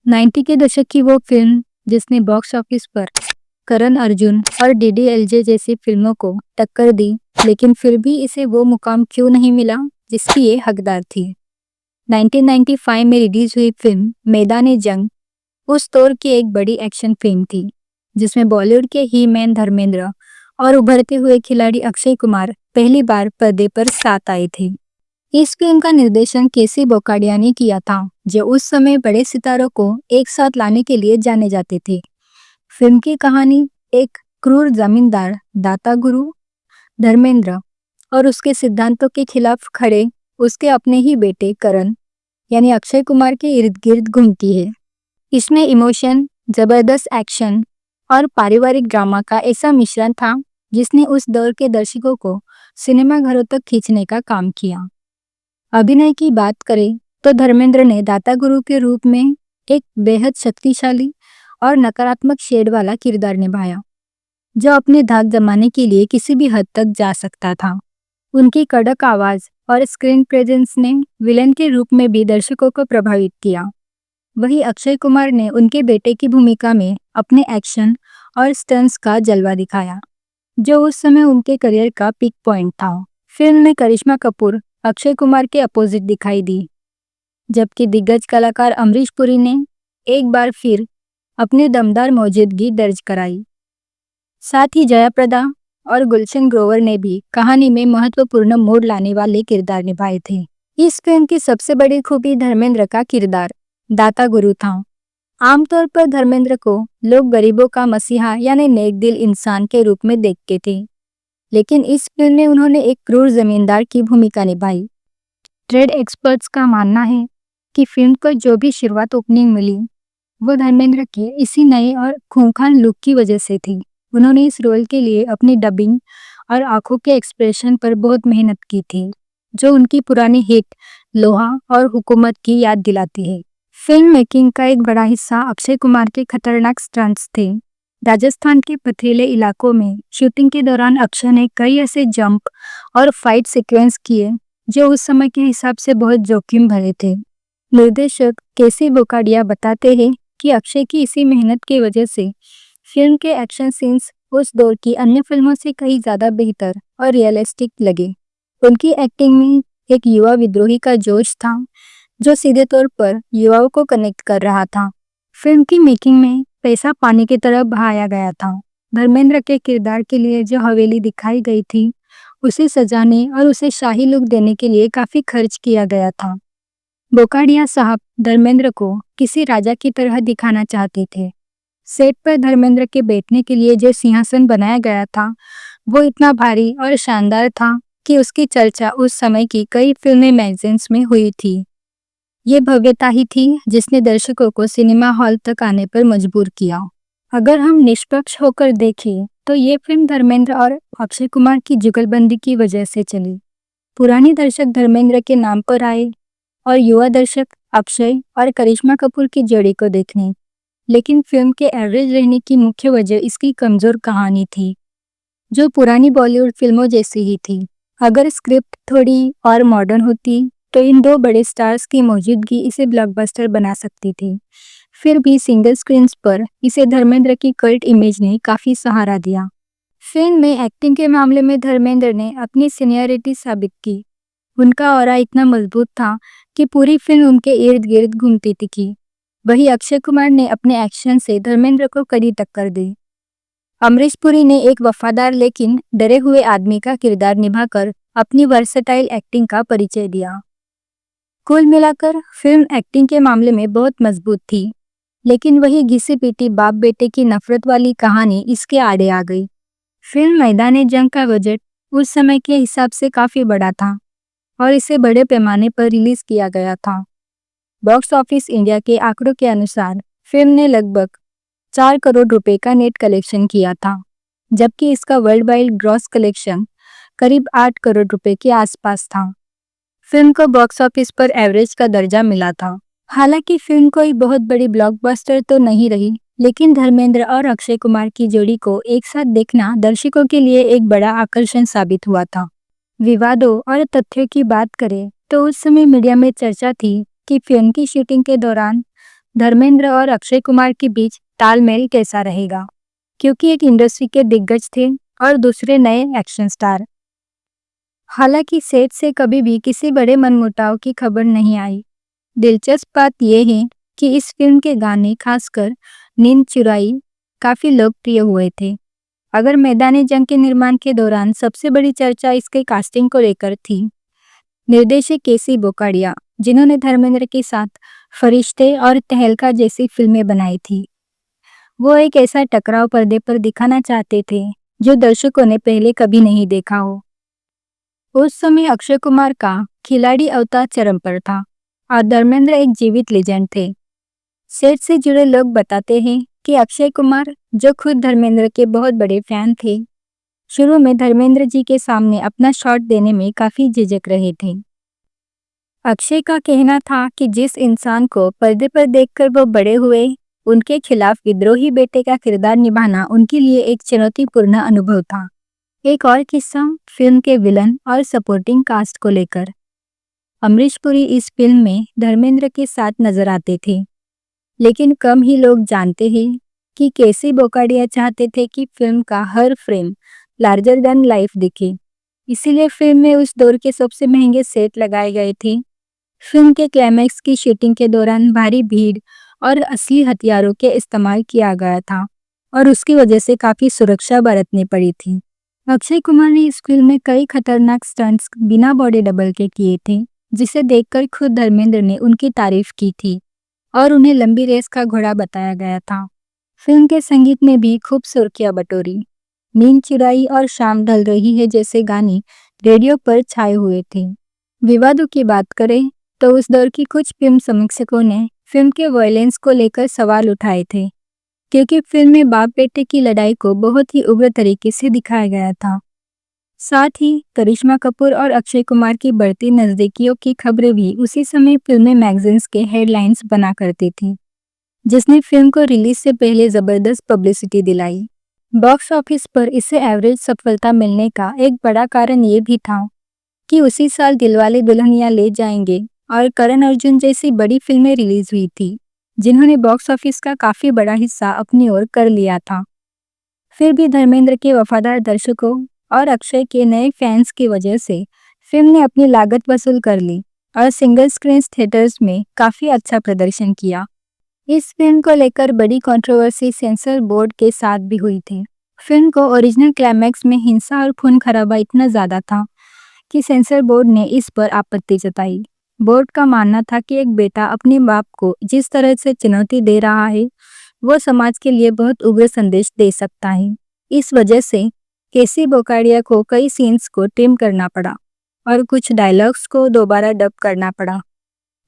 90 के दशक की वो फिल्म जिसने बॉक्स ऑफिस पर करण अर्जुन और डीडीएलजे जैसी फिल्मों को टक्कर दी, लेकिन फिर भी इसे वो मुकाम क्यों नहीं मिला जिसकी ये हकदार थी। 1995 में रिलीज हुई फिल्म मैदान जंग उस दौर की एक बड़ी एक्शन फिल्म थी, जिसमें बॉलीवुड के ही मैन धर्मेंद्र और उभरते हुए खिलाड़ी अक्षय कुमार पहली बार पर्दे पर साथ आए थे। इस फिल्म का निर्देशन केसी बोकाडिया ने किया था, जो उस समय बड़े सितारों को एक साथ लाने के लिए जाने जाते थे। फिल्म की कहानी एक क्रूर जमींदार दाता गुरु धर्मेंद्र और उसके सिद्धांतों के खिलाफ खड़े उसके अपने ही बेटे करण यानी अक्षय कुमार के इर्द गिर्द घूमती है। इसमें इमोशन, जबरदस्त एक्शन और पारिवारिक ड्रामा का ऐसा मिश्रण था जिसने उस दौर के दर्शकों को सिनेमा घरों तक खींचने का काम किया। अभिनय की बात करें तो धर्मेंद्र ने दाता गुरु के रूप में एक बेहद शक्तिशाली और नकारात्मक शेड वाला किरदार निभाया, जो अपने धाक जमाने के लिए किसी भी हद तक जा सकता था। उनकी कड़क आवाज और स्क्रीन प्रेजेंस ने विलेन के रूप में भी दर्शकों को प्रभावित किया। वहीं अक्षय कुमार ने उनके बेटे की भूमिका में अपने एक्शन और स्टंट्स का जलवा दिखाया, जो उस समय उनके करियर का पीक पॉइंट था। फिल्म में करिश्मा कपूर अक्षय कुमार के अपोजिट दिखाई दी, जबकि दिग्गज कलाकार अमरीश पुरी ने एक बार फिर अपनी दमदार मौजूदगी दर्ज कराई। साथ ही जयाप्रदा और गुलशन ग्रोवर ने भी कहानी में महत्वपूर्ण मोड़ लाने वाले किरदार निभाए थे। इस फिल्म की सबसे बड़ी खूबी धर्मेंद्र का किरदार दाता गुरु था। आमतौर पर धर्मेंद्र को लोग गरीबों का मसीहा यानी नेक दिल इंसान के रूप में देखते थे, लेकिन इस फिल्म में उन्होंने एक क्रूर जमींदार की भूमिका निभाई। ट्रेड एक्सपर्ट्स का मानना है कि फिल्म को जो भी शुरुआत ओपनिंग मिली वो धर्मेंद्र के इसी नए और खूंखार लुक की वजह से थी। उन्होंने इस रोल के लिए अपनी डबिंग और आंखों के एक्सप्रेशन पर बहुत मेहनत की थी, जो उनकी पुरानी हिट लोहा और हुकूमत की याद दिलाती है। फिल्म मेकिंग का एक बड़ा हिस्सा अक्षय कुमार के खतरनाक स्टंट्स थे। राजस्थान के पथरीले इलाकों में शूटिंग के दौरान अक्षय ने कई ऐसे जंप और फाइट सीक्वेंस किए जो उस समय के हिसाब से बहुत जोखिम भरे थे। निर्देशक केसी बोकाडिया बताते हैं कि अक्षय की इसी मेहनत की वजह से फिल्म के एक्शन सीन्स उस दौर की अन्य फिल्मों से कहीं ज़्यादा बेहतर और रियलिस्टिक लगे। उनकी एक्टिंग में एक युवा विद्रोही का जोश था, जो सीधे तौर पर युवाओं को कनेक्ट कर रहा था। फिल्म की मेकिंग में पैसा पानी की तरह बहाया गया था। धर्मेंद्र के किरदार के लिए जो हवेली दिखाई गई थी, उसे सजाने और उसे शाही लुक देने के लिए काफ़ी खर्च किया गया था। बोकाडिया साहब धर्मेंद्र को किसी राजा की तरह दिखाना चाहते थे। सेट पर धर्मेंद्र के बैठने के लिए जो सिंहासन बनाया गया था, वो इतना भारी और शानदार था कि उसकी चर्चा उस समय की कई फिल्में मैगजीन्स में हुई थी। ये भव्यता ही थी जिसने दर्शकों को सिनेमा हॉल तक आने पर मजबूर किया। अगर हम निष्पक्ष होकर देखें तो ये फिल्म धर्मेंद्र और अक्षय कुमार की जुगलबंदी की वजह से चली। पुराने दर्शक धर्मेंद्र के नाम पर आए और युवा दर्शक अक्षय और करिश्मा कपूर की जोड़ी को देखने। लेकिन फिल्म के एवरेज रहने की मुख्य वजह इसकी कमजोर कहानी थी, जो पुरानी बॉलीवुड फिल्मों जैसी ही थी। अगर स्क्रिप्ट थोड़ी और मॉडर्न होती तो इन दो बड़े स्टार्स की मौजूदगी इसे ब्लॉकबस्टर बना सकती थी। फिर भी सिंगल स्क्रीन्स पर इसे धर्मेंद्र की कल्ट इमेज ने काफ़ी सहारा दिया। फिल्म में एक्टिंग के मामले में धर्मेंद्र ने अपनी सीनियरिटी साबित की। उनका ऑरा इतना मजबूत था कि पूरी फिल्म उनके इर्द गिर्द घूमती थी। वहीं अक्षय कुमार ने अपने एक्शन से धर्मेंद्र को कड़ी टक्कर दी। अमरीश पुरी ने एक वफादार लेकिन डरे हुए आदमी का किरदार निभाकर अपनी वर्सेटाइल एक्टिंग का परिचय दिया। कुल मिलाकर फिल्म एक्टिंग के मामले में बहुत मजबूत थी, लेकिन वही घिसी पीटी बाप बेटे की नफरत वाली कहानी इसके आड़े आ गई। फिल्म मैदान जंग का बजट उस समय के हिसाब से काफ़ी बड़ा था और इसे बड़े पैमाने पर रिलीज किया गया था। बॉक्स ऑफिस इंडिया के आंकड़ों के अनुसार फिल्म ने लगभग 4 करोड़ रुपए का नेट कलेक्शन किया था, जबकि इसका वर्ल्ड वाइड ग्रॉस कलेक्शन करीब 8 करोड़ रुपए के आसपास था। फिल्म को बॉक्स ऑफिस पर एवरेज का दर्जा मिला था। हालांकि फिल्म कोई बहुत बड़ी ब्लॉकबस्टर तो नहीं रही, लेकिन धर्मेंद्र और अक्षय कुमार की जोड़ी को एक साथ देखना दर्शकों के लिए एक बड़ा आकर्षण साबित हुआ था। विवादों और तथ्यों की बात करें तो उस समय मीडिया में चर्चा थी कि फिल्म की शूटिंग के दौरान धर्मेंद्र और अक्षय कुमार के बीच तालमेल कैसा रहेगा, क्योंकि एक इंडस्ट्री के दिग्गज थे और दूसरे नए एक्शन स्टार। हालांकि सेट से कभी भी किसी बड़े मनमुटाव की खबर नहीं आई। दिलचस्प बात यह है कि इस फिल्म के गाने, खासकर नींद चुराई, काफी लोकप्रिय हुए थे। अगर मैदाने जंग के निर्माण के दौरान सबसे बड़ी चर्चा इसके कास्टिंग को लेकर थी। निर्देशक केसी बोकाडिया, जिन्होंने धर्मेंद्र के साथ फरिश्ते और तहलका जैसी फिल्में बनाई थी, वो एक ऐसा टकराव पर्दे पर दिखाना चाहते थे जो दर्शकों ने पहले कभी नहीं देखा हो। उस समय अक्षय कुमार का खिलाड़ी अवतार चरम पर था और धर्मेंद्र एक जीवित लेजेंड थे। सेट से जुड़े लोग बताते हैं कि अक्षय कुमार, जो खुद धर्मेंद्र के बहुत बड़े फैन थे, शुरू में धर्मेंद्र जी के सामने अपना शॉट देने में काफी झिझक रहे थे। अक्षय का कहना था कि जिस इंसान को पर्दे पर देखकर वो बड़े हुए, उनके खिलाफ विद्रोही बेटे का किरदार निभाना उनके लिए एक चुनौतीपूर्ण अनुभव था। एक और किस्सा फिल्म के विलन और सपोर्टिंग कास्ट को लेकर। अमरीश पुरी इस फिल्म में धर्मेंद्र के साथ नजर आते थे, लेकिन कम ही लोग जानते हैं कि केसी बोकाडिया चाहते थे कि फिल्म का हर फ्रेम लार्जर देन लाइफ दिखे। इसीलिए फिल्म में उस दौर के सबसे महंगे सेट लगाए गए थे। फिल्म के क्लाइमैक्स की शूटिंग के दौरान भारी भीड़ और असली हथियारों के इस्तेमाल किया गया था और उसकी वजह से काफी सुरक्षा बरतनी पड़ी थी। अक्षय कुमार ने इस फिल्म में कई खतरनाक स्टंट्स बिना बॉडी डबल के किए थे, जिसे देखकर खुद धर्मेंद्र ने उनकी तारीफ की थी और उन्हें लंबी रेस का घोड़ा बताया गया था। फिल्म के संगीत में भी खूब सुर्खियां बटोरी। नींद चुराई और शाम ढल रही है जैसे गाने रेडियो पर छाए हुए थे। विवादों की बात करें तो उस दौर की कुछ फिल्म समीक्षकों ने फिल्म के वायलेंस को लेकर सवाल उठाए थे, क्योंकि फिल्म में बाप बेटे की लड़ाई को बहुत ही उग्र तरीके से दिखाया गया था। साथ ही करिश्मा कपूर और अक्षय कुमार की बढ़ती नजदीकियों की खबरें भी उसी समय फिल्मी मैगजीन्स के हेडलाइंस बना करती थी, जिसने फिल्म को रिलीज से पहले जबरदस्त पब्लिसिटी दिलाई। बॉक्स ऑफिस पर इसे एवरेज सफलता मिलने का एक बड़ा कारण ये भी था कि उसी साल दिलवाले दुल्हनिया ले जाएंगे और करण अर्जुन जैसी बड़ी फिल्में रिलीज हुई थी, जिन्होंने बॉक्स ऑफिस का काफी बड़ा हिस्सा अपनी ओर कर लिया था। फिर भी धर्मेंद्र के वफादार दर्शकों और अक्षय के नए फैंस की वजह से फिल्म ने अपनी लागत वसूल कर ली और सिंगल स्क्रीन थिएटर्स में काफी अच्छा प्रदर्शन किया। इस फिल्म को लेकर बड़ी कंट्रोवर्सी सेंसर बोर्ड के साथ भी हुई थी। फिल्म को ओरिजिनल क्लाइमैक्स में हिंसा और खून खराबा इतना ज्यादा था कि सेंसर बोर्ड ने इस पर आपत्ति जताई। बोर्ड का मानना था कि एक बेटा अपने बाप को जिस तरह से चुनौती दे रहा है, वो समाज के लिए बहुत उग्र संदेश दे सकता है। इस वजह से केसी बोकाडिया को कई सीन्स को ट्रिम करना पड़ा और कुछ डायलॉग्स को दोबारा डब करना पड़ा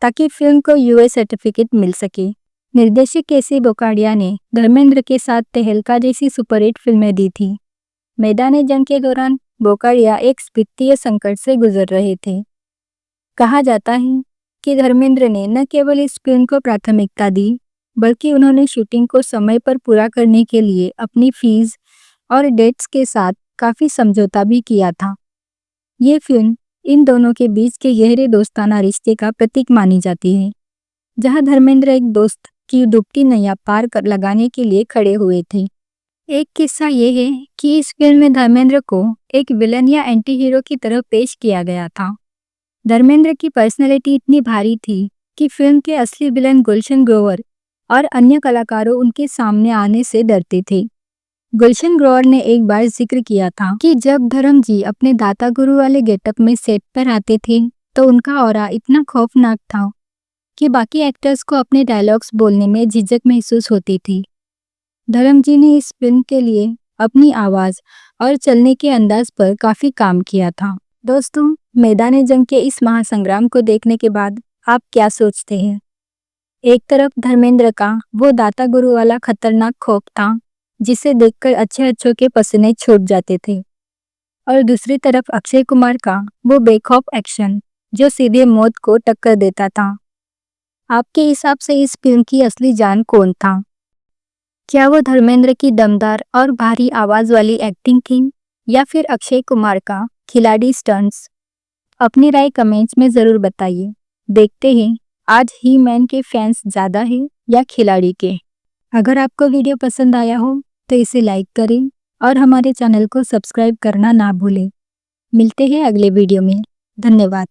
ताकि फिल्म को यूएस सर्टिफिकेट मिल सके। निर्देशक केसी बोकाडिया ने धर्मेंद्र के साथ तहलका जैसी सुपरहिट फिल्में दी थी। मैदाने जंग के दौरान बोकाडिया एक वित्तीय संकट से गुजर रहे थे। कहा जाता है कि धर्मेंद्र ने न केवल इस फिल्म को प्राथमिकता दी, बल्कि उन्होंने शूटिंग को समय पर पूरा करने के लिए अपनी फीस और डेट्स के साथ काफी समझौता भी किया था। ये फिल्म इन दोनों के बीच के गहरे दोस्ताना रिश्ते का प्रतीक मानी जाती है, जहां धर्मेंद्र एक दोस्त की डूबती नैया पार कर लगाने के लिए खड़े हुए थे। एक किस्सा ये है कि इस फिल्म में धर्मेंद्र को एक विलन या एंटी हीरो की तरह पेश किया गया था। धर्मेंद्र की पर्सनैलिटी इतनी भारी थी कि फिल्म के असली विलन गुलशन ग्रोवर और अन्य कलाकारों उनके सामने आने से डरते थे। गुलशन ग्रोवर ने एक बार जिक्र किया था कि जब धर्म जी अपने दाता गुरु वाले गेटअप में सेट पर आते थे तो उनका ऑरा इतना खौफनाक था कि बाकी एक्टर्स को अपने डायलॉग्स बोलने में झिझक महसूस होती थी। धर्म जी ने इस फिल्म के लिए अपनी आवाज और चलने के अंदाज पर काफी काम किया था। दोस्तों, मैदाने जंग के इस महासंग्राम को देखने के बाद आप क्या सोचते हैं? एक तरफ धर्मेंद्र का वो दाता गुरु वाला खतरनाक खौफ था जिसे देखकर अच्छे अच्छों के पसीने छूट जाते थे, और दूसरी तरफ अक्षय कुमार का वो बेखौफ एक्शन जो सीधे मौत को टक्कर देता था। आपके हिसाब से इस फिल्म की असली जान कौन था? क्या वो धर्मेंद्र की दमदार और भारी आवाज वाली एक्टिंग थी या फिर अक्षय कुमार का खिलाड़ी स्टंट्स? अपनी राय कमेंट्स में जरूर बताइए। देखते हैं आज ही मैन के फैंस ज्यादा है या खिलाड़ी के। अगर आपको वीडियो पसंद आया हो तो इसे लाइक करें और हमारे चैनल को सब्सक्राइब करना ना भूलें। मिलते हैं अगले वीडियो में। धन्यवाद।